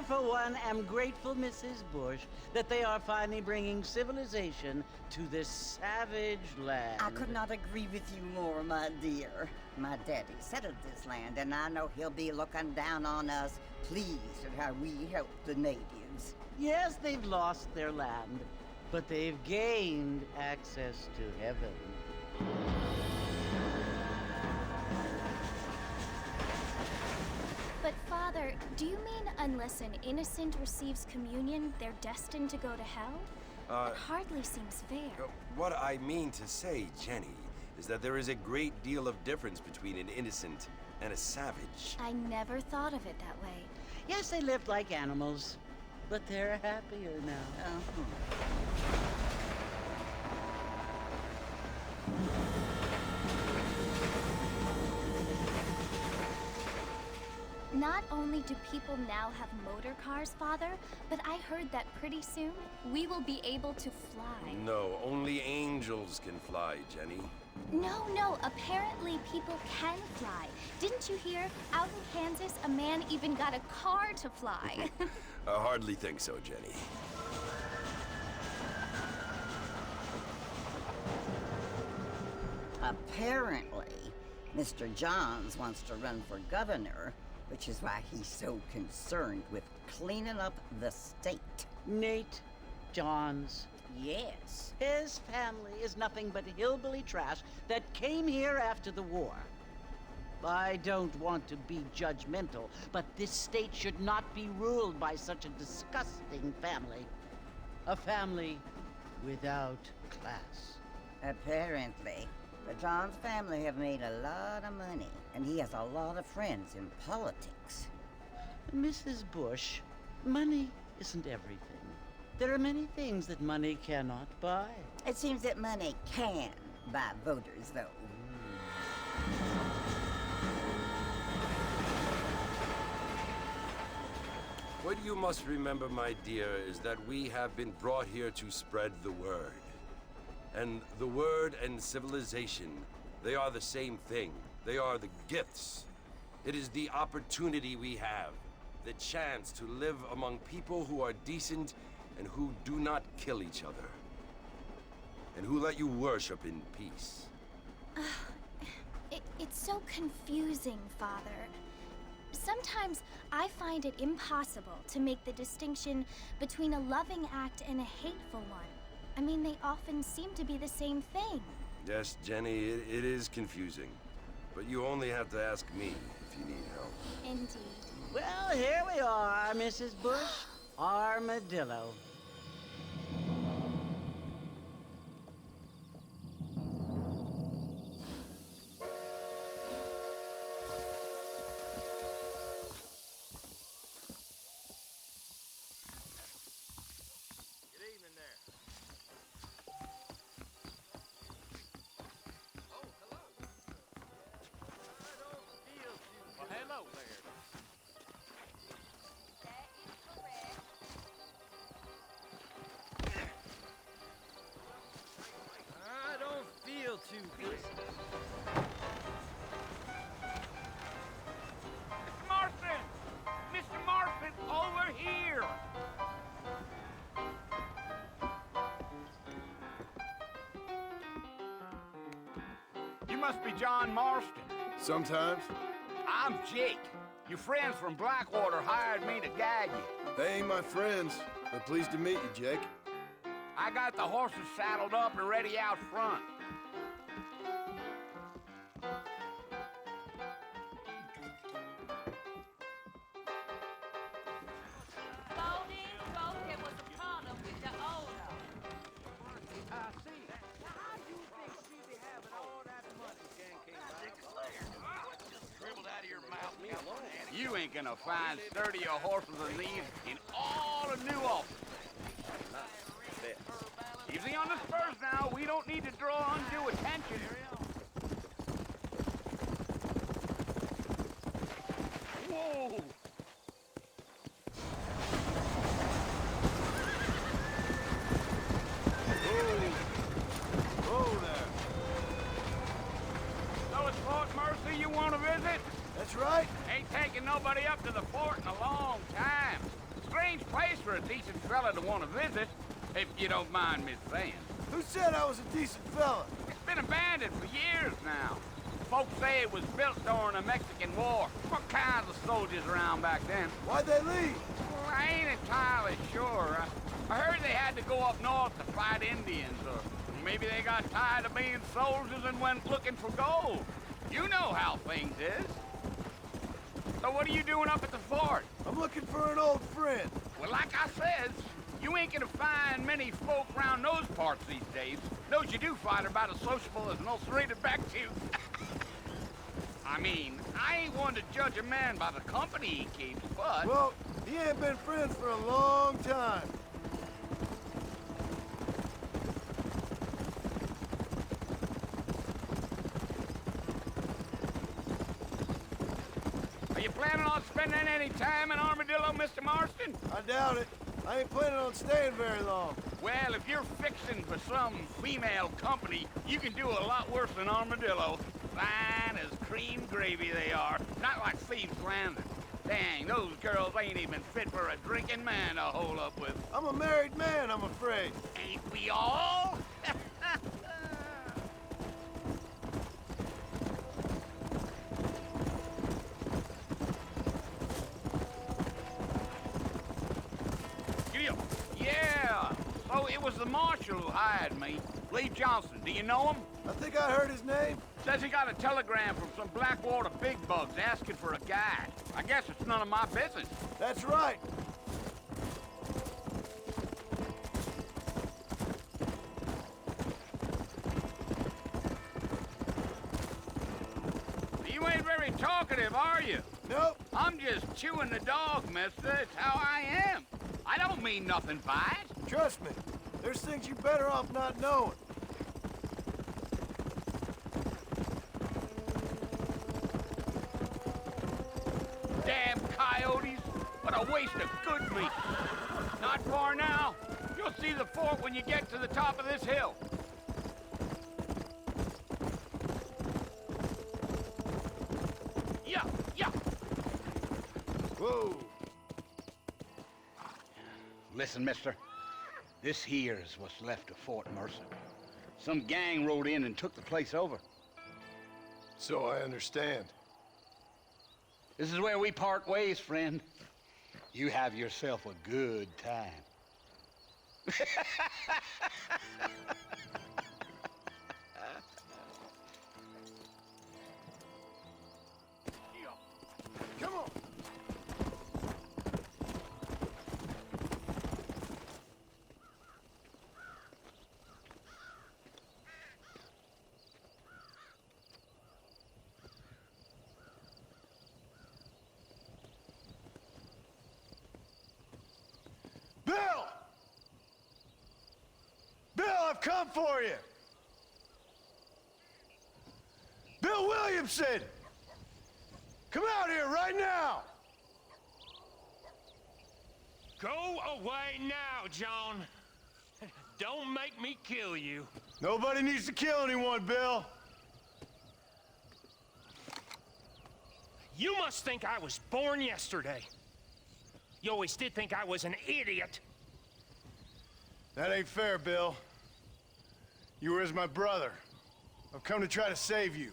for one, am grateful, Mrs. Bush, that they are finally bringing civilization to this savage land. I could not agree with you more, my dear. My daddy settled this land, and I know he'll be looking down on us, pleased at how we helped the natives. Yes, they've lost their land, but they've gained access to heaven. But Father, do you mean unless an innocent receives communion, they're destined to go to hell? That hardly seems fair. What I mean to say, Jenny, is that there is a great deal of difference between an innocent and a savage. I never thought of it that way. Yes, they lived like animals, but they're happier now. Not only do people now have motor cars, Father, but I heard that pretty soon we will be able to fly. No, only angels can fly, Jenny. No, apparently people can fly. Didn't you hear? Out in Kansas, a man even got a car to fly. I hardly think so, Jenny. Apparently, Mr. Johns wants to run for governor, which is why he's so concerned with cleaning up the state. Nate Johns. Yes. His family is nothing but hillbilly trash that came here after the war. I don't want to be judgmental, but this state should not be ruled by such a disgusting family. A family without class. Apparently. The Johns family have made a lot of money, and he has a lot of friends in politics. Mrs. Bush, money isn't everything. There are many things that money cannot buy. It seems that money can buy voters, though. What you must remember, my dear, is that we have been brought here to spread the word. And the word and civilization, they are the same thing. They are the gifts. It is the opportunity we have, the chance to live among people who are decent and who do not kill each other, and who let you worship in peace. It's so confusing, Father. Sometimes I find it impossible to make the distinction between a loving act and a hateful one. I mean, they often seem to be the same thing. Yes, Jenny, it is confusing. But you only have to ask me if you need help. Indeed. Well, here we are, Mrs. Bush. Armadillo. Too good. Mr. Marston! Mr. Marston, over here! You must be John Marston. Sometimes. I'm Jake. Your friends from Blackwater hired me to guide you. They ain't my friends, but pleased to meet you, Jake. I got the horses saddled up and ready out front. You ain't gonna find sturdier horses than these in all of New Ulster. Easy on the spurs now. We don't need to draw undue attention. Whoa! Whoa there. So it's Fort Mercy you want to visit? That's That's right. Ain't taken nobody up to the fort in a long time. Strange place for a decent fella to want to visit, if you don't mind me saying. Who said I was a decent fella? It's been abandoned for years now. Folks say it was built during the Mexican War. What kinds of soldiers around back then? Why'd they leave? Well, I ain't entirely sure. I heard they had to go up north to fight Indians, or maybe they got tired of being soldiers and went looking for gold. You know how things is. So what are you doing up at the fort? I'm looking for an old friend. Well, like I said, you ain't gonna find many folk around those parts these days. Those you do find are about as sociable as an ulcerated back tooth. I mean, I ain't one to judge a man by the company he keeps, but... Well, he ain't been friends for a long time. Are you planning on spending any time in Armadillo, Mr. Marston? I doubt it. I ain't planning on staying very long. Well, if you're fixing for some female company, you can do a lot worse than Armadillo. Fine as cream gravy they are, not like Thieves' Landing. Dang, those girls ain't even fit for a drinking man to hole up with. I'm a married man, I'm afraid. Ain't we all? Yeah, so it was the marshal who hired me. Lee Johnson, do you know him? I think I heard his name. Says he got a telegram from some Blackwater big bugs asking for a guide. I guess it's none of my business. That's right. You ain't very talkative, are you? Nope. I'm just chewing the dog, mister. It's how I am. I don't mean nothing by it. Trust me. There's things you better off not knowing. Damn coyotes. What a waste of good meat. Not far now. You'll see the fort when you get to the top of this hill. Yeah, yeah. Whoa. Listen, mister. This here is what's left of Fort Mercer. Some gang rode in and took the place over. So I understand. This is where we part ways, friend. You have yourself a good time. Come on. Bill! Bill, I've come for you! Bill Williamson! Come out here right now! Go away now, John. Don't make me kill you. Nobody needs to kill anyone, Bill. You must think I was born yesterday. You always did think I was an idiot. That ain't fair, Bill. You were as my brother. I've come to try to save you.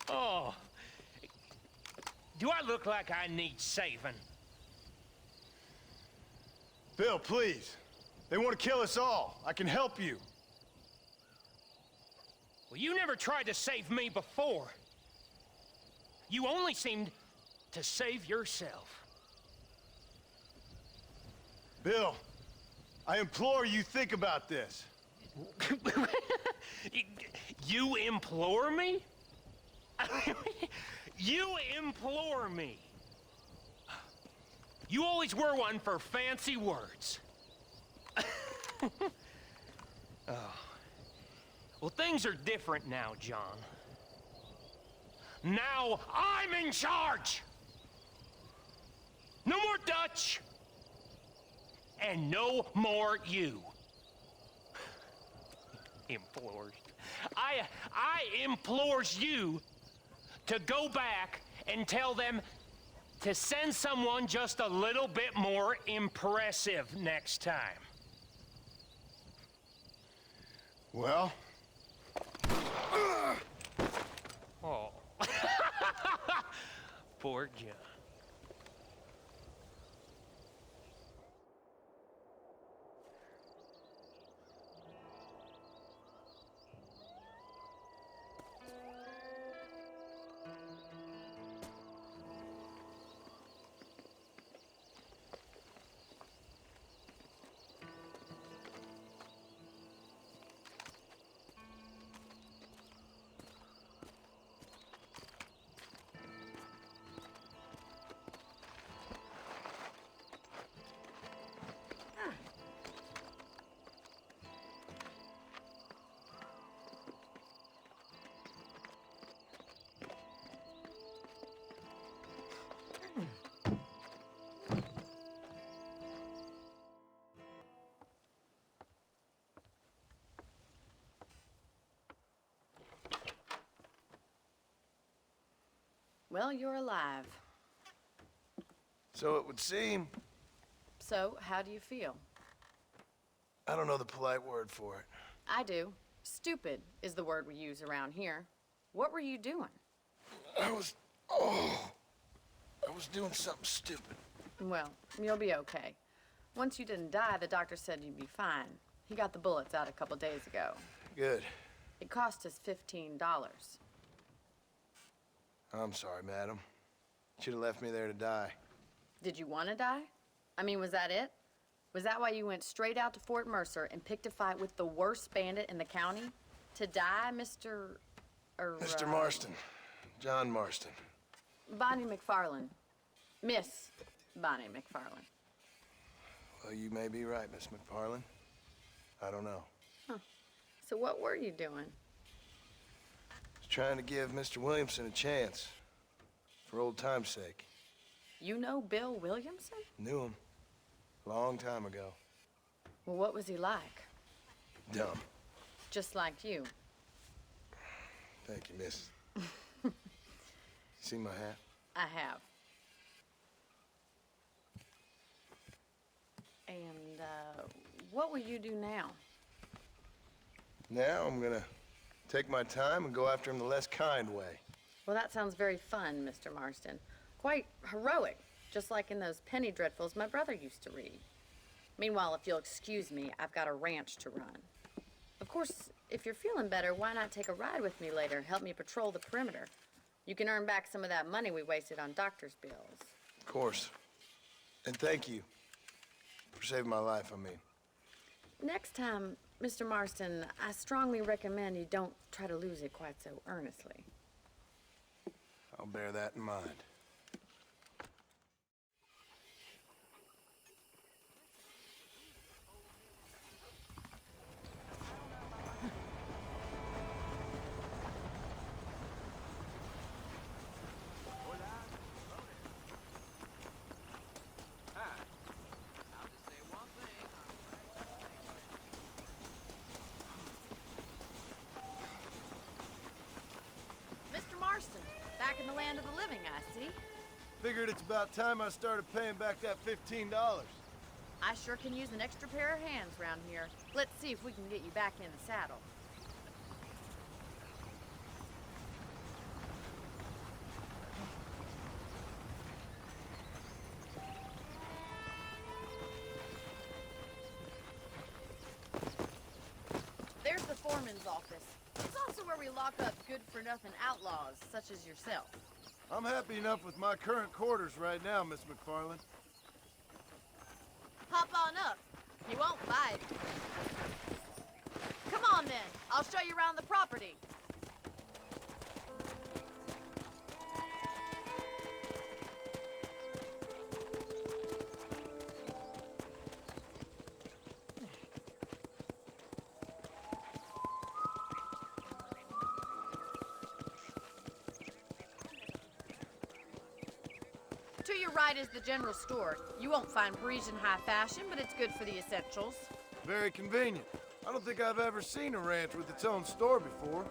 Oh. Do I look like I need saving? Bill, please. They want to kill us all. I can help you. Well, you never tried to save me before. You only seemed to save yourself. Bill, I implore you think about this. You implore me? You implore me. You always were one for fancy words. Oh. Well, things are different now, John. Now I'm in charge! No more Dutch! And no more you. Implores. I implores you to go back and tell them to send someone just a little bit more impressive next time. Well, Oh. Poor John. Well, you're alive. so it would seem. So, how do you feel? I don't know the polite word for it. I do. Stupid is the word we use around here. What were you doing? I was doing something stupid. Well, you'll be okay. Once you didn't die, the doctor said you'd be fine. He got the bullets out a couple days ago. Good. It cost us $15. I'm sorry, madam. Should have left me there to die. Did you want to die? I mean, was that it? Was that why you went straight out to Fort Mercer and picked a fight with the worst bandit in the county? To die, Mr. Mr. Marston. John Marston. Bonnie McFarland. Miss Bonnie McFarland. Well, you may be right, Miss McFarland. I don't know. So what were you doing? Was trying to give Mr. Williamson a chance. For old time's sake. You know Bill Williamson? Knew him. Long time ago. Well, what was he like? Dumb. Just like you. Thank you, miss. See my hat? I have. And, what will you do now? Now I'm gonna take my time and go after him the less kind way. Well, that sounds very fun, Mr. Marston. Quite heroic, just like in those penny dreadfuls my brother used to read. Meanwhile, if you'll excuse me, I've got a ranch to run. Of course, if you're feeling better, why not take a ride with me later and help me patrol the perimeter? You can earn back some of that money we wasted on doctor's bills. Of course. And thank you for saving my life, I mean. Next time, Mr. Marston, I strongly recommend you don't try to lose it quite so earnestly. I'll bear that in mind. Mr. Marston, back in the land of the living, I see. Figured it's about time I started paying back that $15. I sure can use an extra pair of hands around here. Let's see if we can get you back in the saddle. There's the foreman's office. It's also where we lock up good-for-nothing outlaws, such as yourself. I'm happy enough with my current quarters right now, Miss McFarland. Hop on up. He won't bite. Come on, then. I'll show you around the property. To your right is the general store. You won't find Parisian high fashion, but it's good for the essentials. Very convenient. I don't think I've ever seen a ranch with its own store before.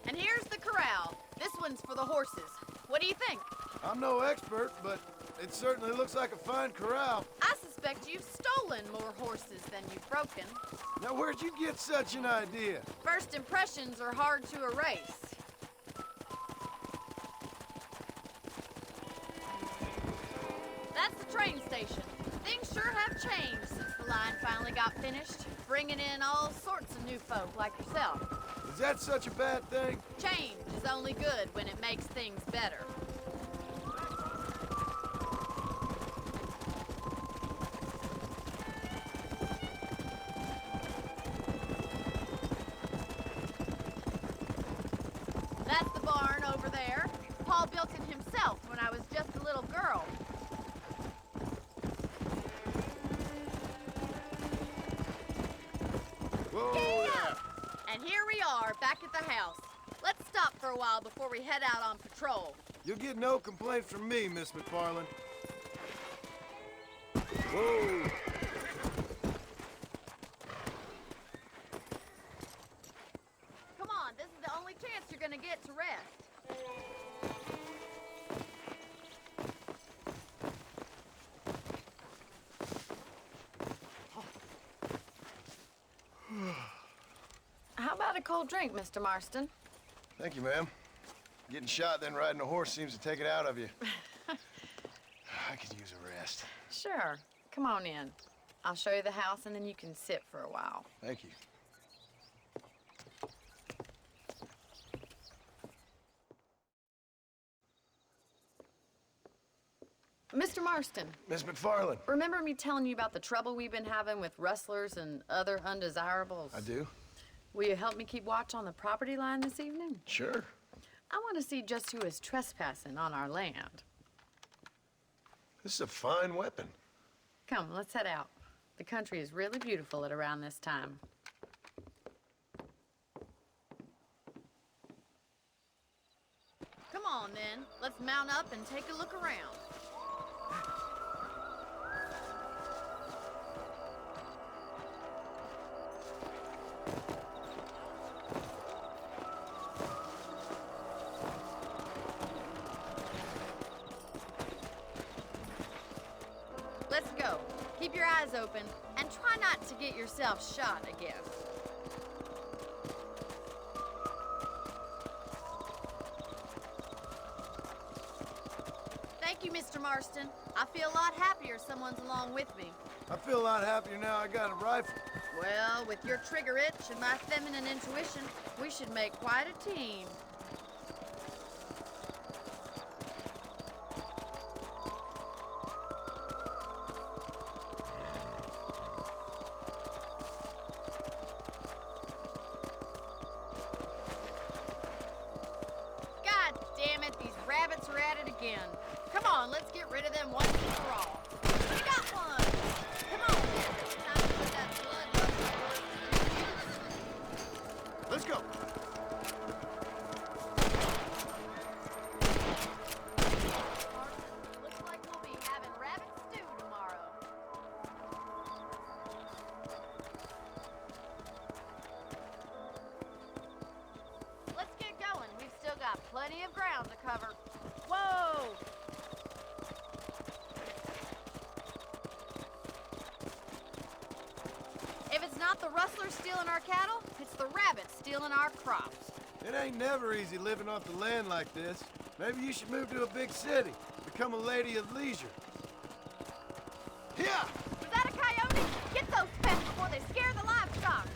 And here's the corral. This one's for the horses. What do you think? I'm no expert, but it certainly looks like a fine corral. I suspect you've stolen more horses than you've broken. Now, where'd you get such an idea? First impressions are hard to erase. That's the train station. Things sure have changed since the line finally got finished, bringing in all sorts of new folk like yourself. Is that such a bad thing? Change is only good when it makes things better. That's the barn over there. Paul built it himself when I was just a little girl. Whoa, yeah. And here we are, back at the house. Let's stop for a while before we head out on patrol. You'll get no complaint from me, Miss McFarland. Whoa. Come on, this is the only chance you're gonna get to rest. How about a cold drink, Mr. Marston? Thank you, ma'am. Getting shot, then riding a horse seems to take it out of you. I could use a rest. Sure. Come on in. I'll show you the house, and then you can sit for a while. Thank you. Mr. Marston, Miss McFarland. remember me telling you about the trouble we've been having with rustlers and other undesirables? I do? Will you help me keep watch on the property line this evening? Sure. I want to see just who is trespassing on our land. This is a fine weapon. Come, let's head out. The country is really beautiful at around this time. Come on, then. Let's mount up and take a look around. Let's go. Keep your eyes open and try not to get yourself shot again. Thank you, Mr. Marston. I feel a lot happier someone's along with me. I feel a lot happier now I got a rifle. Well, with your trigger itch and my feminine intuition, we should make quite a team. God damn it, these rabbits are at it again. Come on, let's get rid of them once and for all. We got one! Come on, time to put that bloodlust to work. Let's go. Looks like we'll be having rabbit stew tomorrow. Let's get going. We've still got plenty of ground to cover. Whoa! If it's not the rustlers stealing our cattle, it's the rabbits stealing our crops. It ain't never easy living off the land like this. Maybe you should move to a big city. Become a lady of leisure. Yeah! Was that a coyote? Get those pests before they scare the livestock.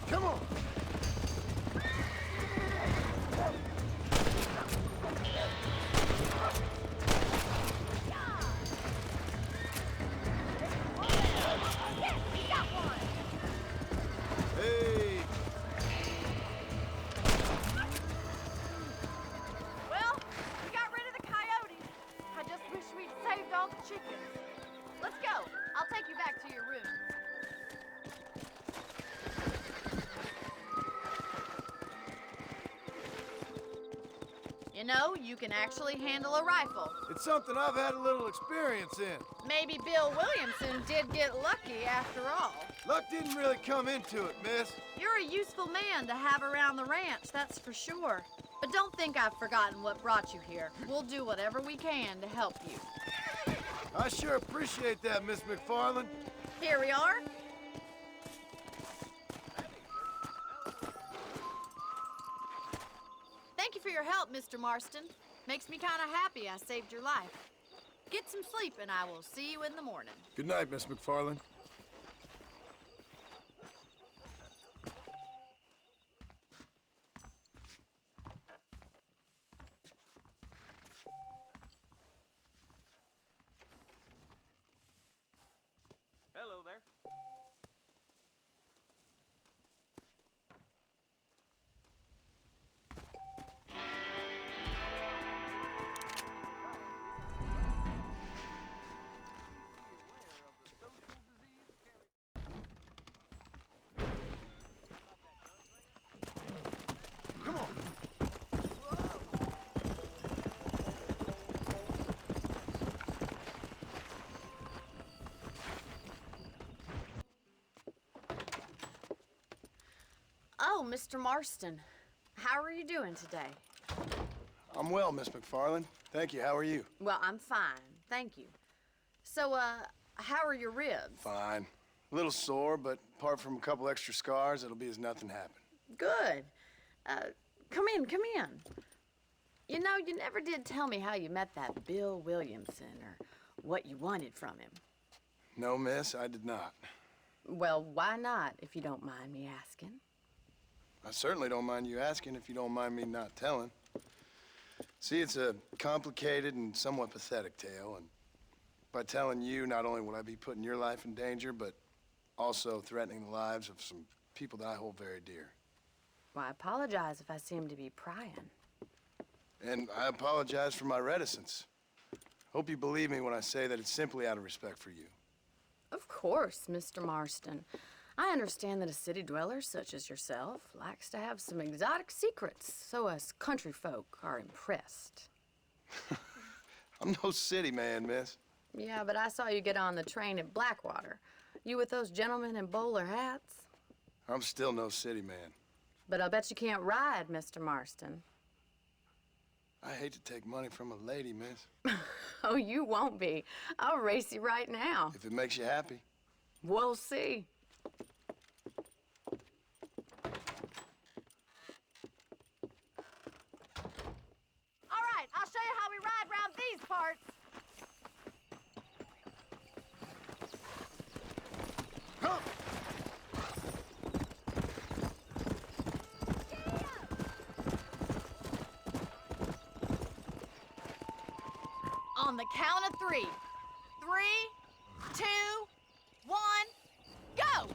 Come on! Hey! Well, we got rid of the coyotes. I just wish we'd saved all the chickens. Let's go. I'll take you back to your room. You know, you can actually handle a rifle. It's something I've had a little experience in. Maybe Bill Williamson did get lucky after all. Luck didn't really come into it, miss. You're a useful man to have around the ranch, that's for sure. But don't think I've forgotten what brought you here. We'll do whatever we can to help you. I sure appreciate that, Miss McFarland. Here we are. Thank you for your help, Mr. Marston. Makes me kind of happy I saved your life. Get some sleep and I will see you in the morning. Good night, Miss McFarland. Hello there. Oh, Mr. Marston. How are you doing today? I'm well, Miss McFarland. Thank you. How are you? Well, I'm fine. Thank you. So, how are your ribs? Fine. A little sore, but apart from a couple extra scars, it'll be as nothing happened. Good. Come in, come in. You know, you never did tell me how you met that Bill Williamson or what you wanted from him. No, miss, I did not. Well, why not, if you don't mind me asking? I certainly don't mind you asking if you don't mind me not telling. See, it's a complicated and somewhat pathetic tale, and by telling you, not only will I be putting your life in danger, but also threatening the lives of some people that I hold very dear. Well, I apologize if I seem to be prying. And I apologize for my reticence. Hope you believe me when I say that it's simply out of respect for you. Of course, Mr. Marston. I understand that a city dweller such as yourself likes to have some exotic secrets, so us country folk are impressed. I'm no city man, miss. Yeah, but I saw you get on the train at Blackwater. You with those gentlemen in bowler hats? I'm still no city man. But I'll bet you can't ride, Mr. Marston. I hate to take money from a lady, miss. Oh, you won't be. I'll race you right now. If it makes you happy. We'll see. All right, I'll show you how we ride round these parts. Come! On the count of 3. 3, 2, 1, go!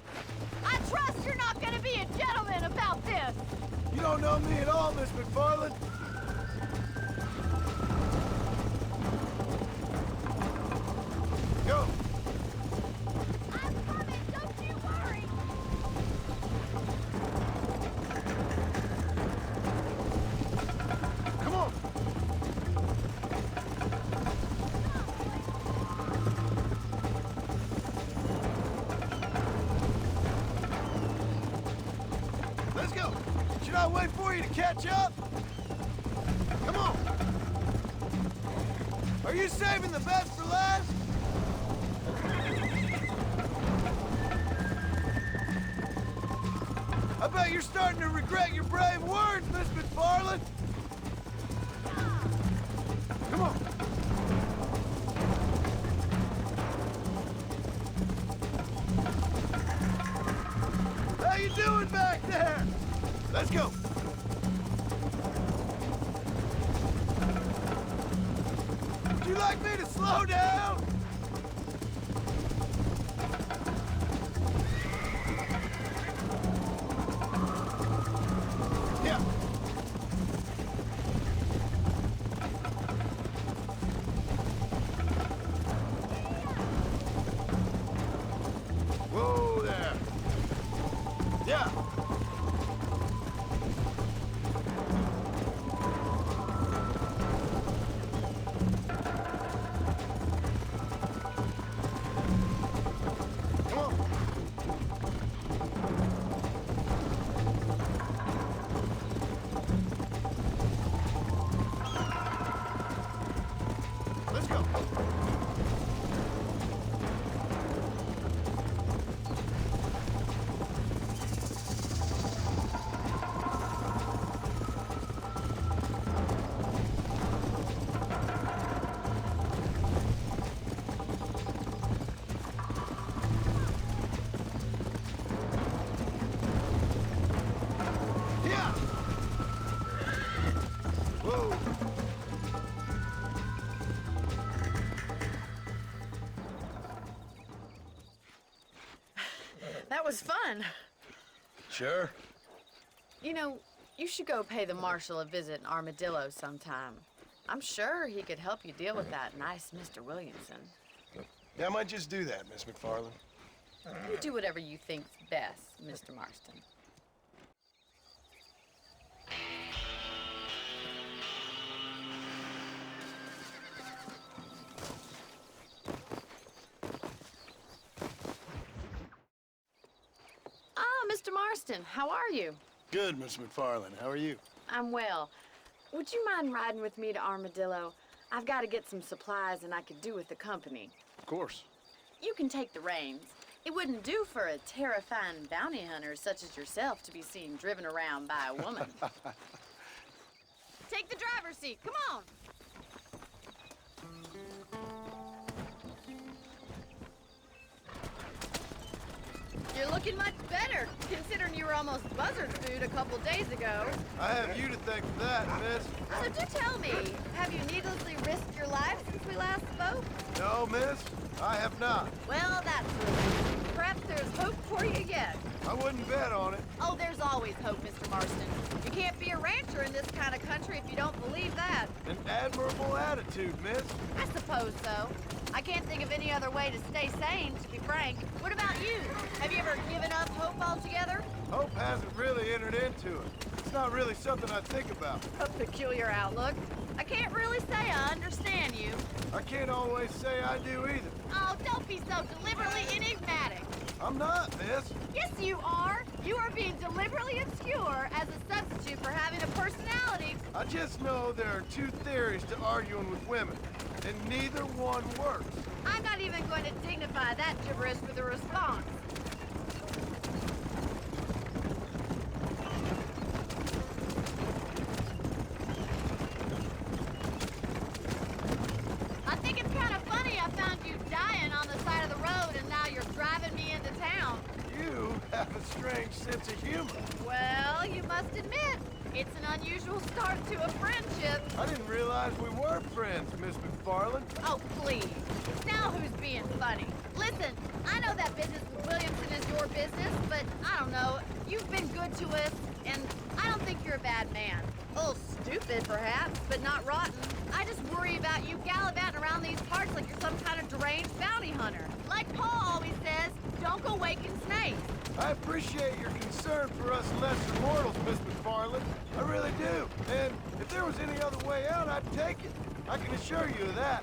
I trust you're not gonna be a gentleman about this. You don't know me at all, Miss McFarland. Go! I'm coming, don't you worry. Come on! Let's go! Should I wait for you to catch up? Come on! Are you saving the best for last? I bet you're starting to regret your brave words, Miss McFarland! Come on! How you doing back there? Let's go! Would you like me to slow down? Yeah. Whoa there. Yeah. Whoa! That was fun. Sure. You know, you should go pay the marshal a visit in Armadillo sometime. I'm sure he could help you deal with that nice Mr. Williamson. Yeah, I might just do that, Miss McFarland. You do whatever you think's best, Mr. Marston. Ah, Mr. Marston, how are you? Good, Miss McFarland. How are you? I'm well. Would you mind riding with me to Armadillo? I've got to get some supplies and I could do with the company. Of course. You can take the reins. It wouldn't do for a terrifying bounty hunter such as yourself to be seen driven around by a woman. Take the driver's seat. Come on. You're looking much better, considering you were almost buzzard food a couple days ago. I have you to thank for that, miss. So do tell me, have you needlessly risked your life since we last spoke? No, miss, I have not. Well, that's relief. Perhaps there's hope for you yet. I wouldn't bet on it. Oh, there's always hope, Mr. Marston. You can't be a rancher in this kind of country if you don't believe that. An admirable attitude, miss. I suppose so. I can't think of any other way to stay sane, to be frank. What about you? Have you ever given up hope altogether? Hope hasn't really entered into it. It's not really something I think about. A peculiar outlook. I can't really say I understand you. I can't always say I do either. Oh, don't be so deliberately enigmatic. I'm not, miss. Yes, you are. You are being deliberately obscure as a substitute for having a personality. I just know there are two theories to arguing with women, and neither one works. I'm not even going to dignify that gibberish with a response. I think it's kind of funny I found you dying on the side of the road and now you're driving me into town. You have a strange sense of humor. Well, you must admit, it's an unusual start to a friendship. I didn't realize we were friends, Miss McFarland. Oh, please. Now who's being funny? Listen, I know that business with Williamson is your business, but I don't know. You've been good to us, and I don't think you're a bad man. A little stupid, perhaps, but not rotten. I just worry about you gallivanting around these parts like you're some kind of deranged bounty hunter. Like Paul always says, don't go waking snakes. I appreciate your concern for us lesser mortals, Miss McFarland. I really do. And if there was any other way out, I'd take it. I can assure you of that.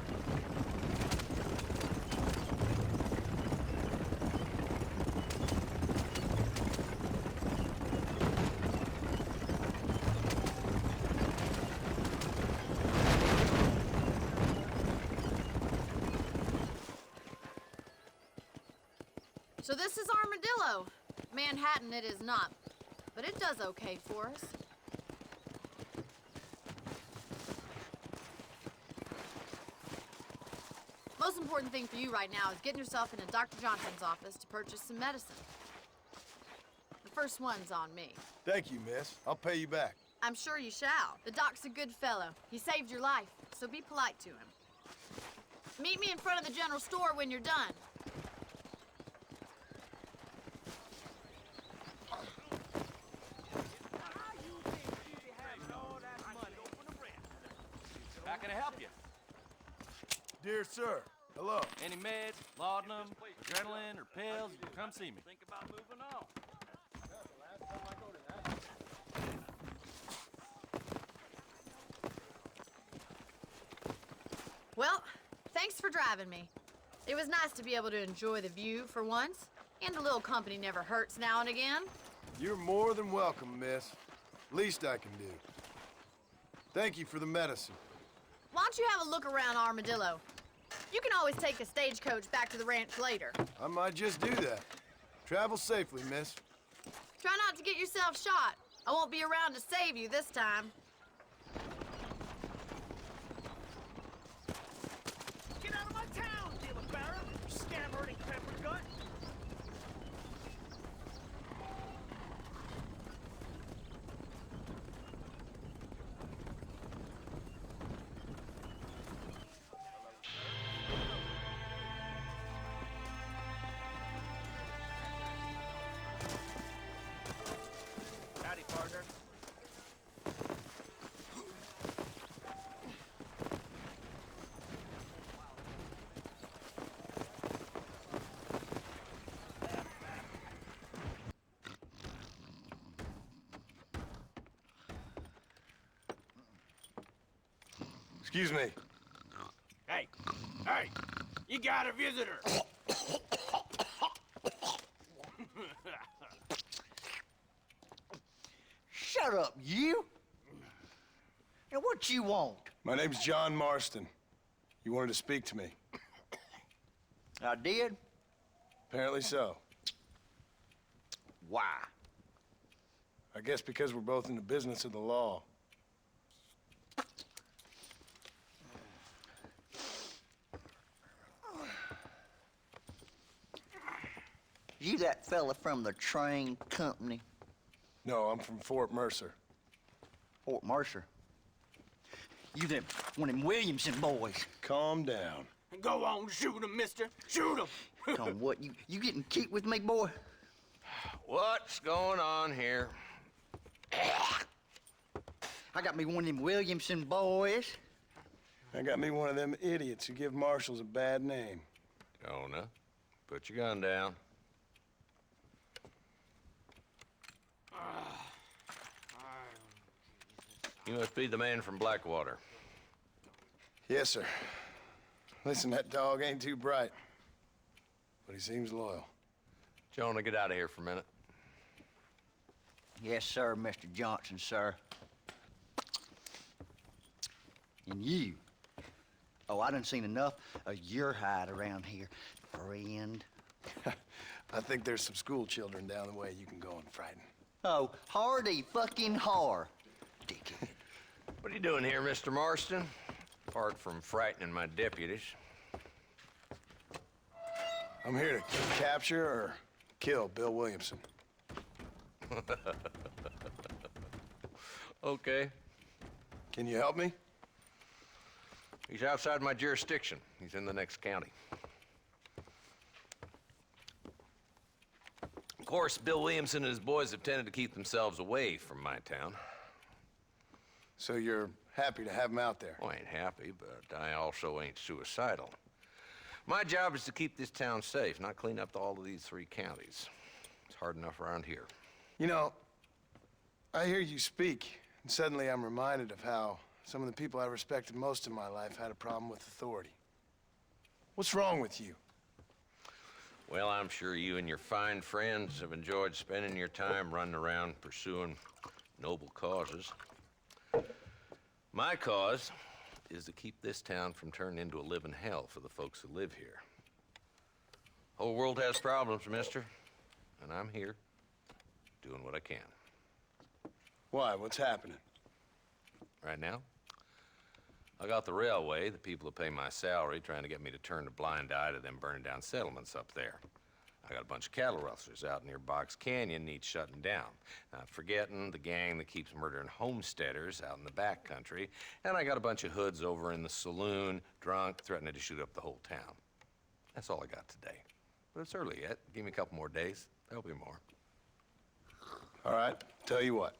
So this is Armadillo. Manhattan it is not, but it does okay for us. Most important thing for you right now is getting yourself into Dr. Johnson's office to purchase some medicine. The first one's on me. Thank you, miss. I'll pay you back. I'm sure you shall. The doc's a good fellow. He saved your life, so be polite to him. Meet me in front of the general store when you're done. How can I help you? Dear sir, hello. Any meds, laudanum, adrenaline, or pills, come see me. Think about moving on. Well, thanks for driving me. It was nice to be able to enjoy the view for once, and a little company never hurts now and again. You're more than welcome, miss. Least I can do. Thank you for the medicine. Why don't you have a look around Armadillo? You can always take a stagecoach back to the ranch later. I might just do that. Travel safely, miss. Try not to get yourself shot. I won't be around to save you this time. Get out of my town, dealer Barra! Scam-herding pepper gut! Excuse me. Hey, you got a visitor. Shut up, you! And what you want? My name's John Marston. You wanted to speak to me. I did? Apparently so. Why? I guess because we're both in the business of the law. You that fella from the train company? No, I'm from Fort Mercer. Fort Mercer? You them one of them Williamson boys. Calm down. Go on, shoot him, mister. Shoot him. Come on, what, you getting cute with me, boy? What's going on here? I got me one of them Williamson boys. I got me one of them idiots who give marshals a bad name. Jonah, put your gun down. You must be the man from Blackwater. Yes, sir. Listen, that dog ain't too bright, but he seems loyal. Jonah, get out of here for a minute. Yes, sir, Mr. Johnson, sir. And you. Oh, I done seen enough of your hide around here, friend. I think there's some school children down the way you can go and frighten. Oh, hardy fucking har, dickhead. What are you doing here, Mr. Marston? Apart from frightening my deputies. I'm here to capture or kill Bill Williamson. Okay. Can you help me? He's outside my jurisdiction. He's in the next county. Of course, Bill Williamson and his boys have tended to keep themselves away from my town. So you're happy to have him out there? Well, I ain't happy, but I also ain't suicidal. My job is to keep this town safe, not clean up all of these 3 counties. It's hard enough around here. You know, I hear you speak, and suddenly I'm reminded of how some of the people I respected most in my life had a problem with authority. What's wrong with you? Well, I'm sure you and your fine friends have enjoyed spending your time running around pursuing noble causes. My cause is to keep this town from turning into a living hell for the folks who live here. Whole world has problems, mister, and I'm here doing what I can. Why? What's happening? Right now, I got the railway, the people who pay my salary, trying to get me to turn a blind eye to them burning down settlements up there. I got a bunch of cattle rustlers out near Box Canyon needs shutting down. Not forgetting the gang that keeps murdering homesteaders out in the back country. And I got a bunch of hoods over in the saloon, drunk, threatening to shoot up the whole town. That's all I got today. But it's early yet. Give me a couple more days. There'll be more. All right, tell you what.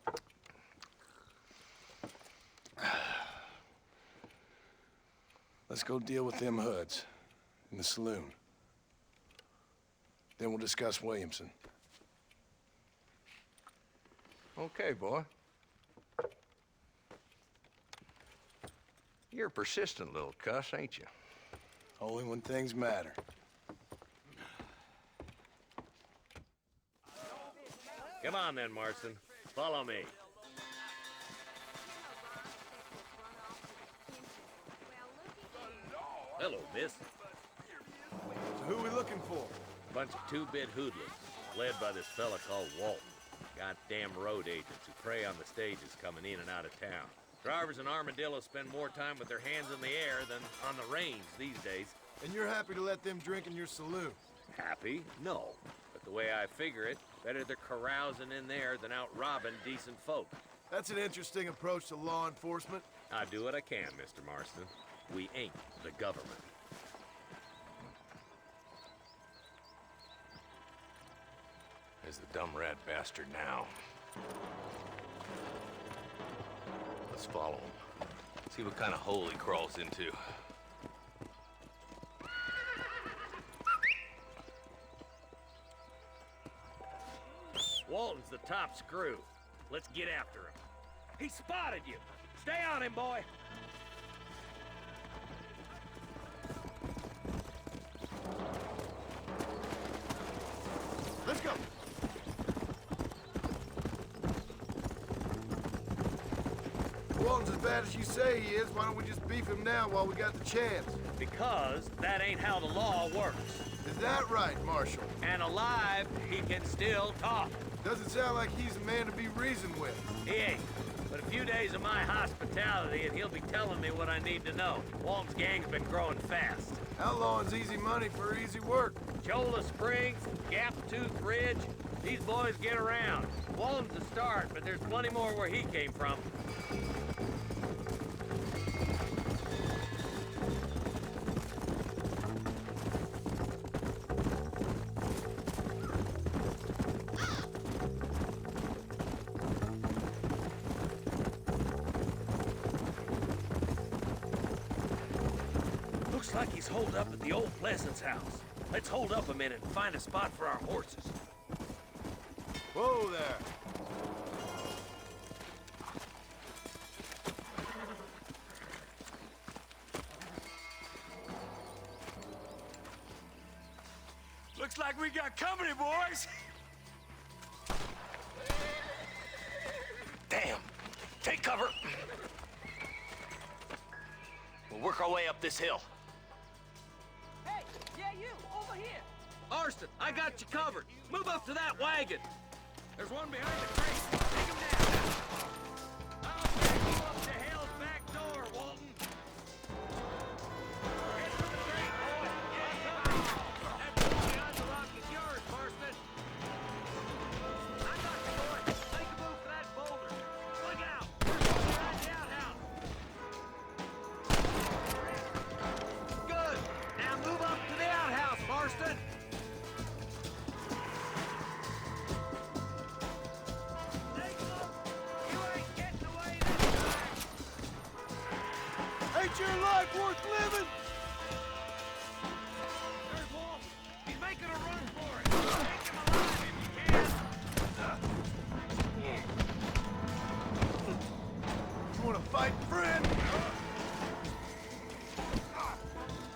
Let's go deal with them hoods in the saloon. Then we'll discuss Williamson. Okay, boy. You're a persistent little cuss, ain't you? Only when things matter. Come on then, Marston. Follow me. Hello, miss. So who are we looking for? Bunch of 2-bit hoodlums, led by this fella called Walton. Goddamn road agents who prey on the stages coming in and out of town. Drivers in Armadillo spend more time with their hands in the air than on the reins these days. And you're happy to let them drink in your saloon? Happy? No. But the way I figure it, better they're carousing in there than out robbing decent folk. That's an interesting approach to law enforcement. I do what I can, Mr. Marston. We ain't the government. There's the dumb rat bastard now. Let's follow him. See what kind of hole he crawls into. Walton's the top screw. Let's get after him. He spotted you. Stay on him, boy. Walton's as bad as you say he is, why don't we just beef him now while we got the chance? Because that ain't how the law works. Is that right, Marshal? And alive, he can still talk. Doesn't sound like he's a man to be reasoned with. He ain't. But a few days of my hospitality and he'll be telling me what I need to know. Walton's gang's been growing fast. How long's easy money for easy work? Cholla Springs, Gap Tooth Ridge, these boys get around. Walton's the start, but there's plenty more where he came from. Looks like he's holed up at the old Pleasance house. Let's hold up a minute and find a spot for our horses. Whoa there. Looks like we got company, boys. Damn! Take cover! We'll work our way up this hill. Hey, yeah, you, over here. Marston, I got you covered. Move up to that wagon. There's one behind the crate. Take him down. I'll take you up to hell's back door, Walton. Get to the crate, boy. Yeah, that boy behind the rock is yours, Marston. I got you, boy. Make a move for that boulder. Look out. There's one behind the outhouse. Good. Now move up to the outhouse, Marston. Ain't your life worth living? There's Walton. He's making a run for it. Take him alive if you can. You wanna fight, friend?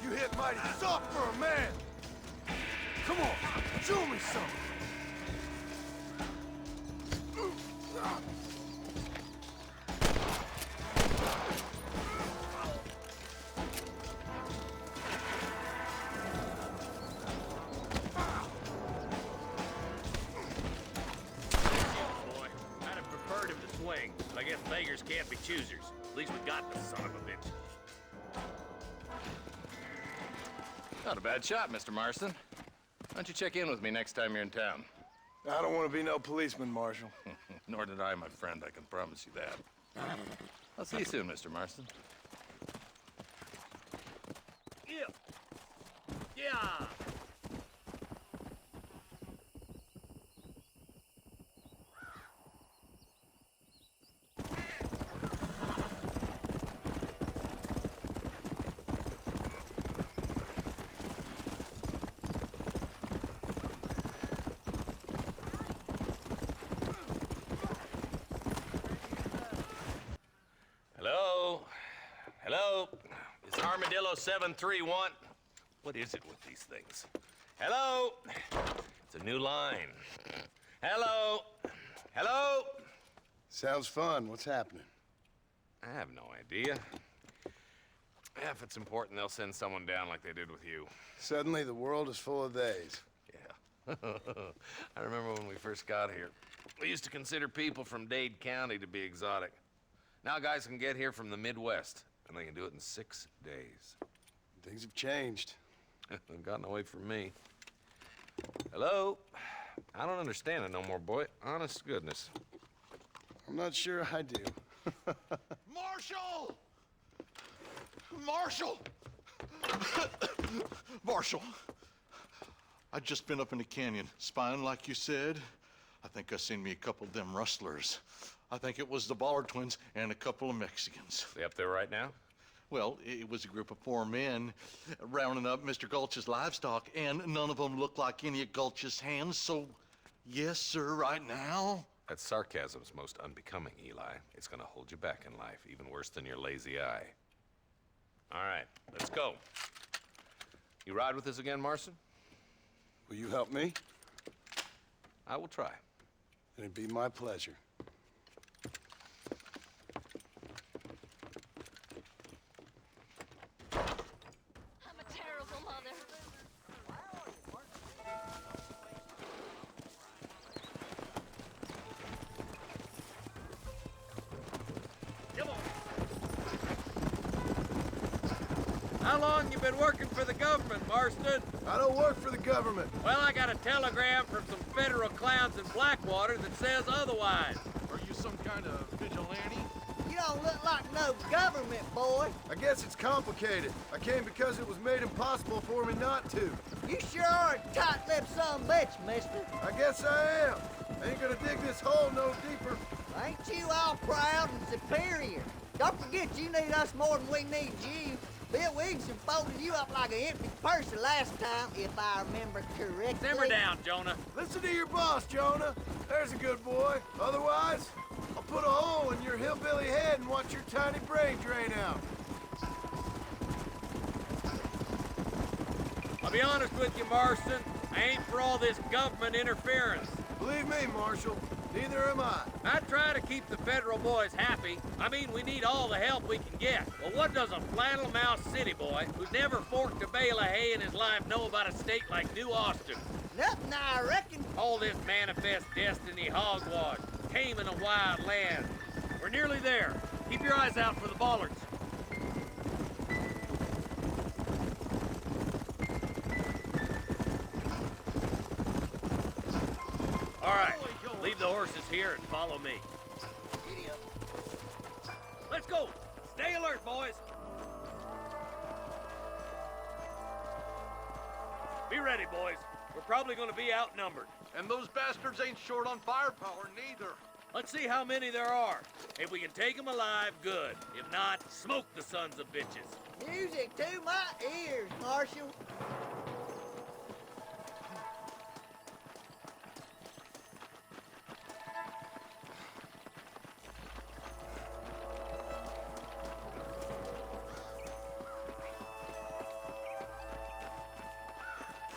You hit mighty soft for a man. Come on, show me something. Boy, I'd have preferred him to swing, but I guess beggars can't be choosers. At least we got the son of a bitch. Not a bad shot, Mr. Marston. Why don't you check in with me next time you're in town? I don't want to be no policeman, Marshal. Nor did I, my friend, I can promise you that. I'll see you soon, Mr. Marston. Yeah. Yeah. Hello? Hello? Is Armadillo 731? What is it with these things? Hello? It's a new line. Hello? Hello? Sounds fun. What's happening? I have no idea. Yeah, if it's important, they'll send someone down like they did with you. Suddenly, the world is full of theys. Yeah. I remember when we first got here. We used to consider people from Dade County to be exotic. Now guys can get here from the Midwest, and they can do it in 6 days. Things have changed. They've gotten away from me. Hello? I don't understand it no more, boy. Honest to goodness. I'm not sure I do. Marshal! Marshal! Marshal! I just been up in the canyon, spying like you said. I think I seen me a couple of them rustlers. I think it was the Ballard twins and a couple of Mexicans. They up there right now? Well, it was a group of 4 men rounding up Mr. Gulch's livestock, and none of them looked like any of Gulch's hands, so yes, sir, right now. That sarcasm's most unbecoming, Eli. It's gonna hold you back in life, even worse than your lazy eye. All right, let's go. You ride with us again, Marston? Will you help me? I will try. It'd be my pleasure. How long you been working for the government, Marston? I don't work for the government. Well, I got a telegram from some federal clowns in Blackwater that says otherwise. Are you some kind of vigilante? You don't look like no government boy. I guess it's complicated. I came because it was made impossible for me not to. You sure are a tight-lipped son of a bitch, mister. I guess I am. I ain't gonna dig this hole no deeper. Ain't you all proud and superior? Don't forget you need us more than we need you. Bill Williamson folded you up like an empty purse the last time, if I remember correctly. Simmer down, Jonah. Listen to your boss, Jonah. There's a good boy. Otherwise, I'll put a hole in your hillbilly head and watch your tiny brain drain out. I'll be honest with you, Marston. I ain't for all this government interference. Believe me, Marshal, neither am I. I try to keep the federal boys happy. I mean, we need all the help we can get. Well, what does a flannel-mouthed city boy who's never forked a bale of hay in his life know about a state like New Austin? Nothing, I reckon. All this manifest destiny hogwash, taming a wild land. We're nearly there. Keep your eyes out for the bollards. All right, leave the horses here and follow me. Let's go. Stay alert, boys. Be ready, boys. We're probably going to be outnumbered. And those bastards ain't short on firepower, neither. Let's see how many there are. If we can take them alive, good. If not, smoke the sons of bitches. Music to my ears, Marshal.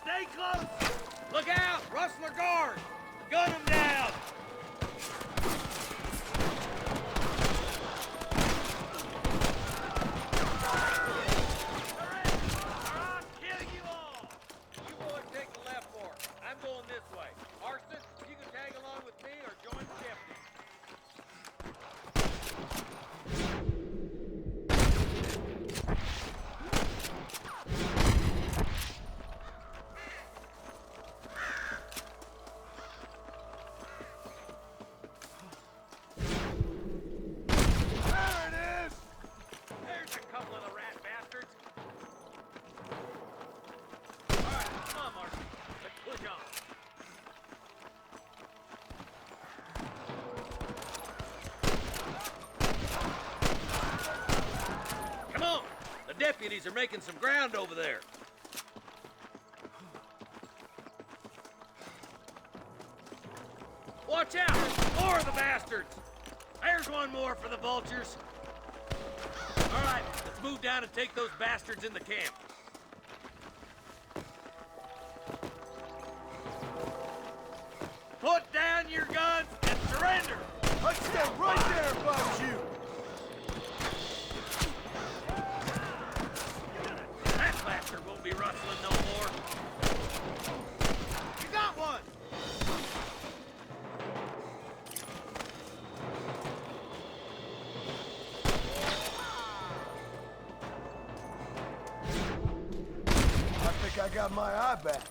Stay close! Look out! Rustler guard! Gun them down! I'll kill you all! You boys take the left fork. I'm going this way. Marston, you can tag along with me or join the deputy. There it is! There's a couple of the rat bastards. All right, come on, Marston. Let's push on. Come on! The deputies are making some ground over there. Watch out! More of the bastards! There's one more for the vultures. All right, let's move down and take those bastards in the camp. Put down your guns and surrender! I'd stand right there if I was you. That bastard won't be rustling no more. You got one! I think I got my eye back.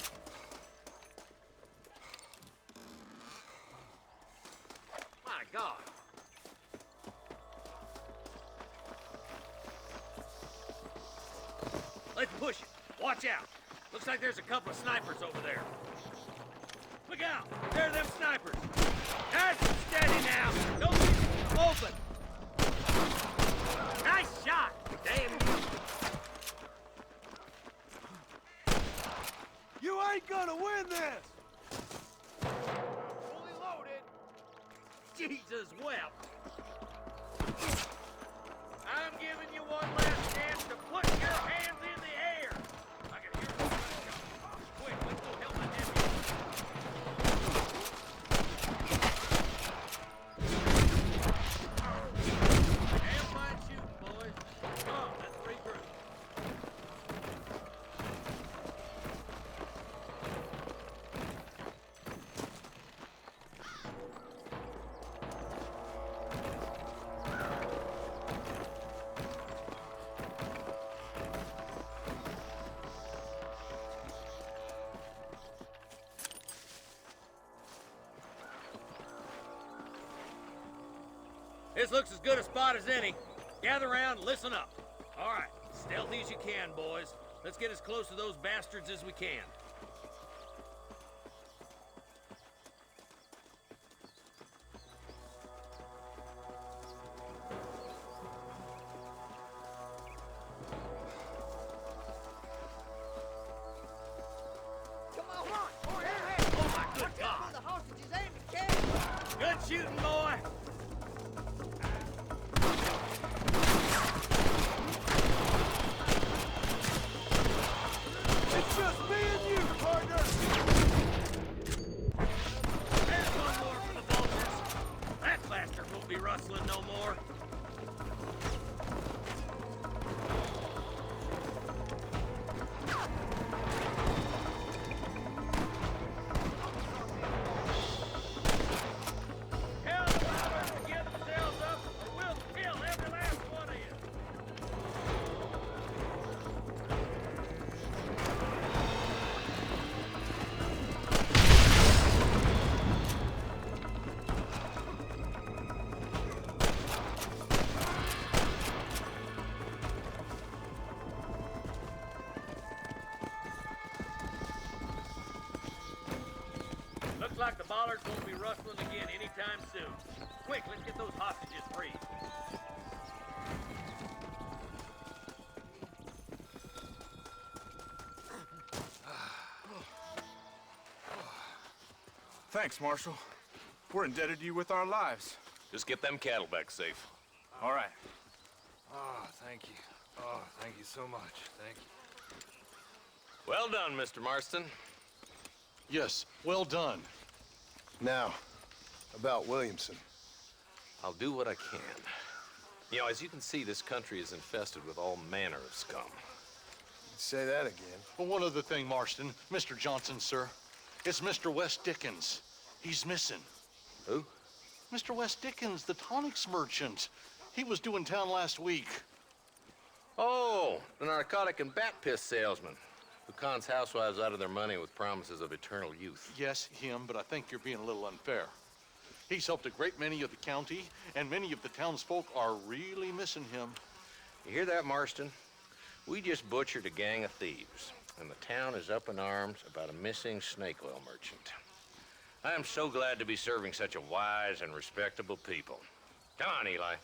My God. Let's push it. Watch out. Looks like there's a couple of snipers over there. Look out! There are them snipers. Nice and steady now. Don't keep them open. Nice shot. Damn you. You ain't gonna win this! Fully loaded. Jesus wept. I'm giving you one last chance to put your hands in the air. I can hear you. Quick, let's go help my nephew. Damn fine shooting, boys. Come on, let's regroup. This looks as good a spot as any. Gather around and listen up. All right, stealthy as you can, boys. Let's get as close to those bastards as we can. Come on, run! Oh my good God! The hostages aimed at Canyon. Good shooting, boy! It's just me and you, partner! There's one more for the vultures. That bastard won't be rustling no more. Tell the robbers to give themselves up, or we'll kill every last one of you. Looks like the bollards won't be rustling again anytime soon. Quick, let's get those hostages free. Thanks, Marshal. We're indebted to you with our lives. Just get them cattle back safe. All right. Oh, thank you. Oh, thank you so much. Thank you. Well done, Mr. Marston. Yes, well done. Now, about Williamson. I'll do what I can. You know, as you can see, this country is infested with all manner of scum. Say that again. Well, one other thing, Marston. Mr. Johnson, sir. It's Mr. West Dickens. He's missing. Who? Mr. West Dickens, the tonics merchant. He was due in town last week. Oh, the narcotic and bat piss salesman who cons housewives out of their money with promises of eternal youth. Yes, him, but I think you're being a little unfair. He's helped a great many of the county, and many of the townsfolk are really missing him. You hear that, Marston? We just butchered a gang of thieves, and the town is up in arms about a missing snake oil merchant. I am so glad to be serving such a wise and respectable people. Come on, Eli.